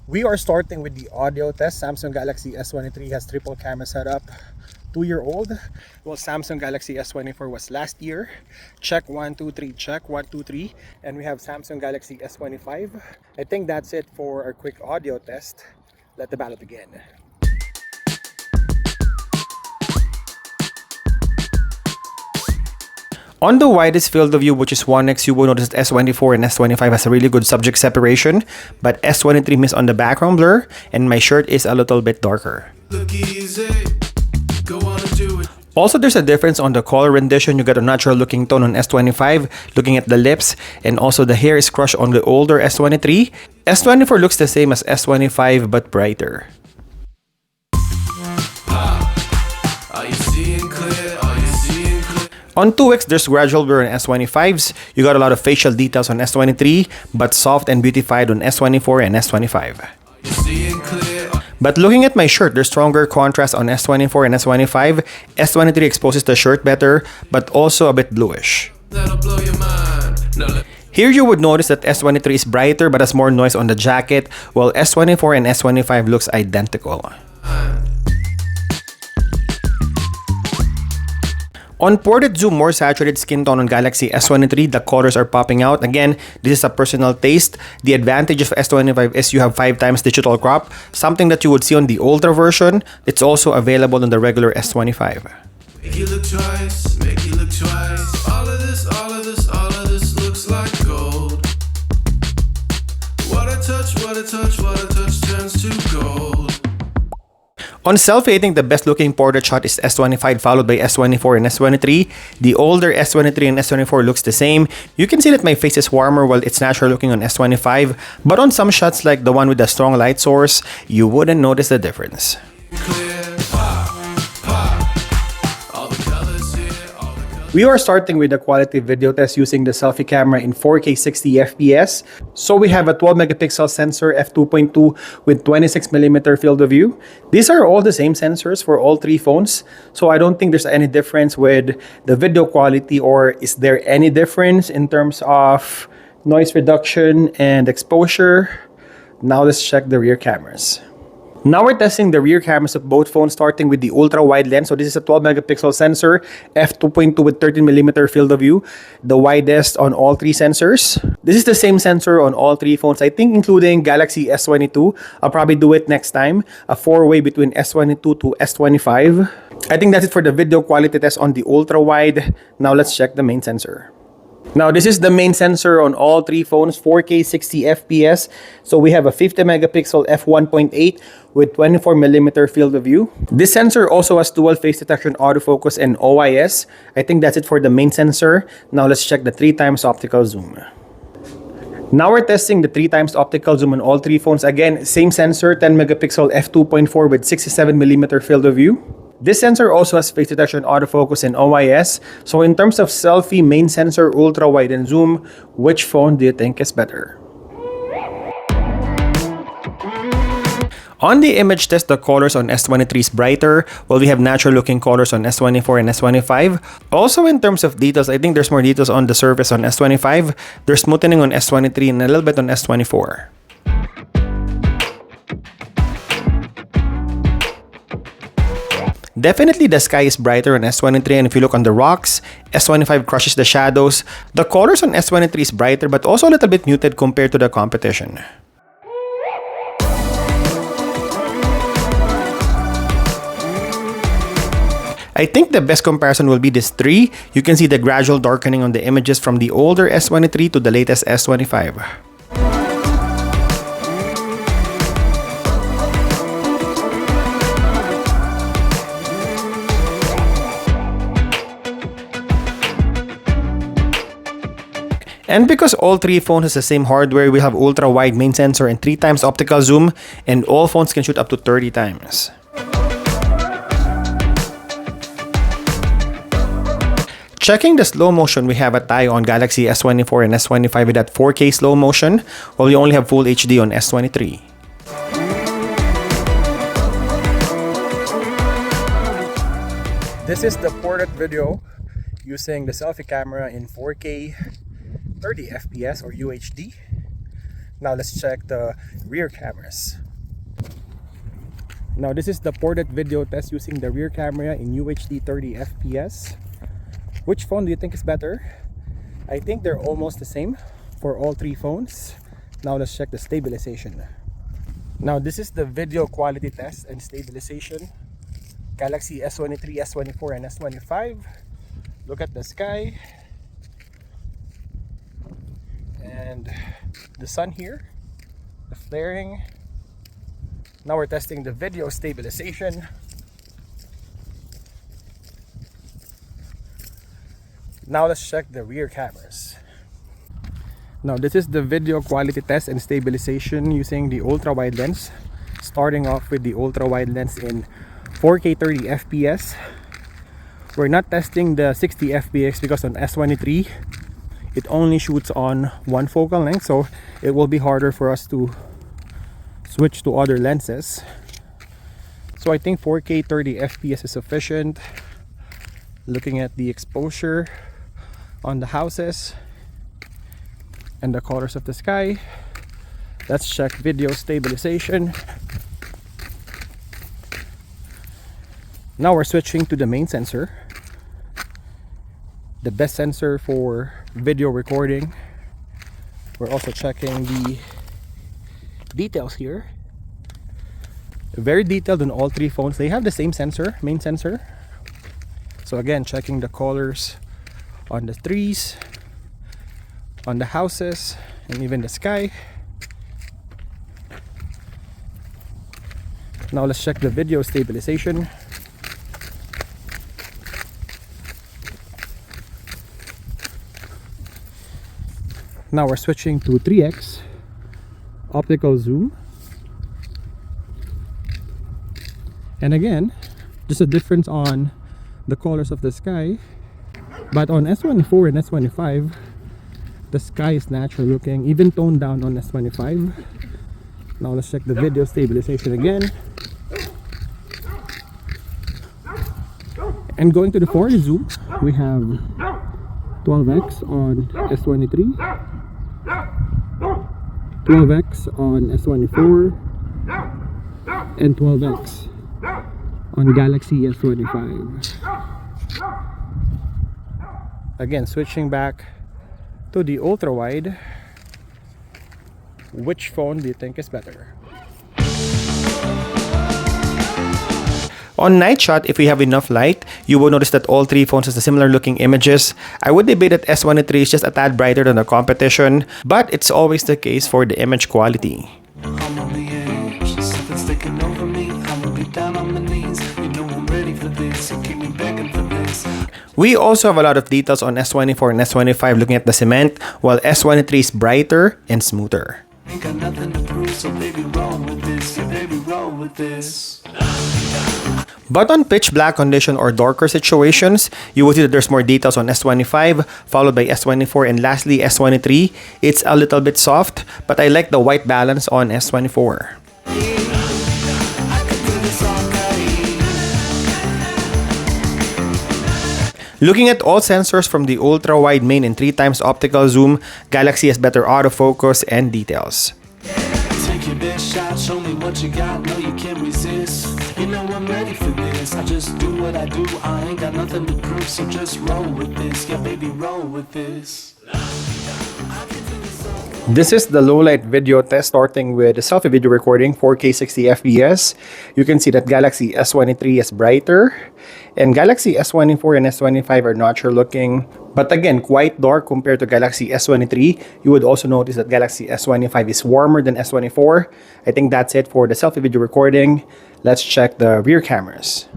We are starting with the audio test. Samsung Galaxy S23 has triple camera setup. 2-year-old. Well, Samsung Galaxy S24 was last year. Check 1, 2, 3. Check 1, 2, 3. And we have Samsung Galaxy S25. I think that's it for our quick audio test. Let the battle begin. On the widest field of view, which is 1x, you will notice that S24 and S25 has a really good subject separation, but S23 missed on the background blur, and my shirt is a little bit darker. Look easy. Go on and do it. Also, there's a difference on the color rendition. You get a natural looking tone on S25, looking at the lips, and also the hair is crushed on the older S23. S24 looks the same as S25 but brighter. Are you seeing clear? On 2x, there's gradual blur on S25s. You got a lot of facial details on S23, but soft and beautified on S24 and S25. But looking at my shirt, there's stronger contrast on S24 and S25. S23 exposes the shirt better, but also a bit bluish. Here you would notice that S23 is brighter but has more noise on the jacket, while S24 and S25 looks identical. On portrait zoom, more saturated skin tone on Galaxy S23, the colors are popping out. Again, this is a personal taste. The advantage of S25 is you have 5 times digital crop, something that you would see on the Ultra version. It's also available on the regular S25. Make you look twice, make you look twice. All of this looks like gold. What a touch, what a touch, what a touch turns to gold. On selfie, I think the best looking portrait shot is S25 followed by S24 and S23. The older S23 and S24 looks the same. You can see that my face is warmer while it's natural looking on S25, but on some shots like the one with the strong light source, you wouldn't notice the difference. We are starting with a quality video test using the selfie camera in 4K 60 FPS. So we have a 12 megapixel sensor f2.2 with 26mm field of view. These are all the same sensors for all 3 phones. So I don't think there's any difference with the video quality, or is there any difference in terms of noise reduction and exposure. Now let's check the rear cameras. Now we're testing the rear cameras of both phones, starting with the ultra-wide lens. So this is a 12 megapixel sensor, f2.2 with 13mm field of view, the widest on all 3 sensors. This is the same sensor on all 3 phones, I think including Galaxy S22. I'll probably do it next time, a 4-way between S22 to S25. I think that's it for the video quality test on the ultra-wide. Now let's check the main sensor. Now this is the main sensor on all 3 phones, 4K 60 FPS. So we have a 50 megapixel f1.8 with 24mm field of view. This sensor also has dual face detection, autofocus, and OIS. I think that's it for the main sensor. Now let's check the 3 times optical zoom. Now we're testing the 3 times optical zoom on all 3 phones. Again, same sensor, 10 megapixel f2.4 with 67mm field of view. This sensor also has face detection, autofocus, and OIS. So in terms of selfie, main sensor, ultra wide, and zoom, which phone do you think is better? On the image test, the colors on S23 is brighter, while we have natural looking colors on S24 and S25. Also in terms of details, I think there's more details on the surface on S25. There's smoothing on S23 and a little bit on S24. Definitely the sky is brighter on S23, and if you look on the rocks, S25 crushes the shadows. The colors on S23 is brighter but also a little bit muted compared to the competition. I think the best comparison will be this 3. You can see the gradual darkening on the images from the older S23 to the latest S25. And because all 3 phones has the same hardware, we have ultra-wide main sensor and 3 times optical zoom, and all phones can shoot up to 30 times. Checking the slow motion, we have a tie on Galaxy S24 and S25 with that 4K slow motion, while we only have full HD on S23. This is the portrait video using the selfie camera in 4K 30 FPS or UHD. Now let's check the rear cameras. Now this is the ported video test using the rear camera in UHD 30 FPS. Which phone do you think is better? I think they're almost the same for all three phones. Now let's check the stabilization. Now this is the video quality test and stabilization. Galaxy S23, S24 and S25. Look at the sky and the sun here, the flaring. Now we're testing the video stabilization. Now let's check the rear cameras. Now this is the video quality test and stabilization using the ultra-wide lens. Starting off with the ultra-wide lens in 4K 30 FPS. We're not testing the 60 fps because on S23 it only shoots on one focal length, so it will be harder for us to switch to other lenses. So I think 4K 30 FPS is sufficient. Looking at the exposure on the houses and the colors of the sky, let's check video stabilization. Now we're switching to the main sensor, the best sensor for video recording. We're also checking the details here. Very detailed on all three phones. They have the same sensor, main sensor. So again, checking the colors on the trees, on the houses, and even the sky. Now let's check the video stabilization. Now we're switching to 3x optical zoom. And again, just a difference on the colors of the sky. But on S24 and S25, the sky is natural looking, even toned down on S25. Now let's check the video stabilization again. And going to the 4K zoom, we have 12x on S23, 12x on S24, and 12x on Galaxy S25. Again, switching back to the ultra wide. Which phone do you think is better? On night shot, if we have enough light, you will notice that all three phones has similar looking images. I would debate that S23 is just a tad brighter than the competition, but it's always the case for the image quality. I'm on the edge, something's taking over me. I'ma be down on my knees. You know I'm ready for this. You keep me begging for this. We also have a lot of details on S24 and S25 looking at the cement, while S23 is brighter and smoother. Ain't got nothing to prove, so baby roll with this. Yeah, baby roll with this. But on pitch black condition or darker situations, you will see that there's more details on S25, followed by S24, and lastly S23. It's a little bit soft, but I like the white balance on S24. Looking at all sensors from the ultra-wide main and 3x optical zoom, Galaxy has better autofocus and details. Take your best shot, show me what you got. No, you can't resist. You know I'm ready for this. I just do what I do. I ain't got nothing to prove, so just roll with this. Yeah, baby, roll with this. This is the low light video test starting with the selfie video recording 4K 60 FPS. You can see that Galaxy S23 is brighter and Galaxy S24 and S25 are natural looking, but again quite dark compared to Galaxy S23. You would also notice that Galaxy S25 is warmer than S24. I think that's it for the selfie video recording. Let's check the rear cameras.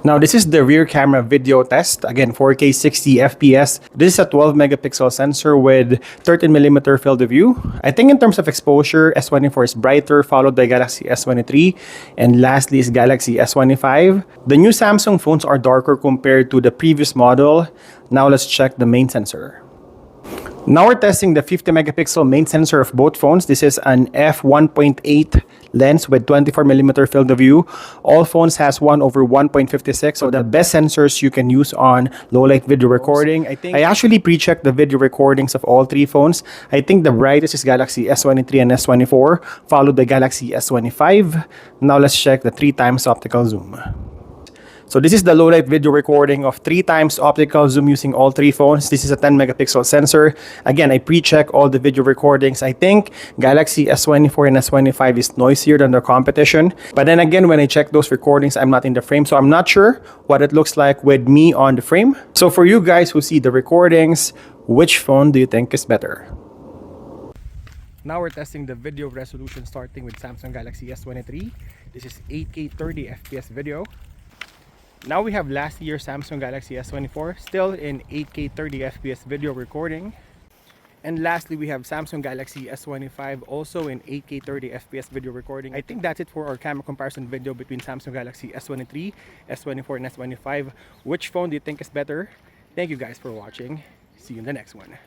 Now this is the rear camera video test. Again, 4K 60 FPS. This is a 12 megapixel sensor with 13mm field of view. I think in terms of exposure, S24 is brighter, followed by Galaxy S23, and lastly is Galaxy S25. The new Samsung phones are darker compared to the previous model. Now let's check the main sensor. Now we're testing the 50 megapixel main sensor of both phones. This is an f1.8 lens with 24mm field of view. All phones has 1/1.56, so the best sensors you can use on low light video recording. I actually pre-checked the video recordings of all three phones. I think the brightest is Galaxy S23 and S24, followed by Galaxy S25. Now let's check the 3x optical zoom. So this is the low light video recording of 3x optical zoom using all three phones. This is a 10 megapixel sensor. Again, I pre-check all the video recordings. I think Galaxy S24 and S25 is noisier than their competition. But then again, when I check those recordings, I'm not in the frame, so I'm not sure what it looks like with me on the frame. So for you guys who see the recordings, which phone do you think is better? Now we're testing the video resolution starting with Samsung Galaxy S23. This is 8K 30 FPS video. Now we have last year's Samsung Galaxy S24, still in 8K 30 FPS video recording. And lastly, we have Samsung Galaxy S25, also in 8K 30 FPS video recording. I think that's it for our camera comparison video between Samsung Galaxy S23, S24, and S25. Which phone do you think is better? Thank you guys for watching. See you in the next one.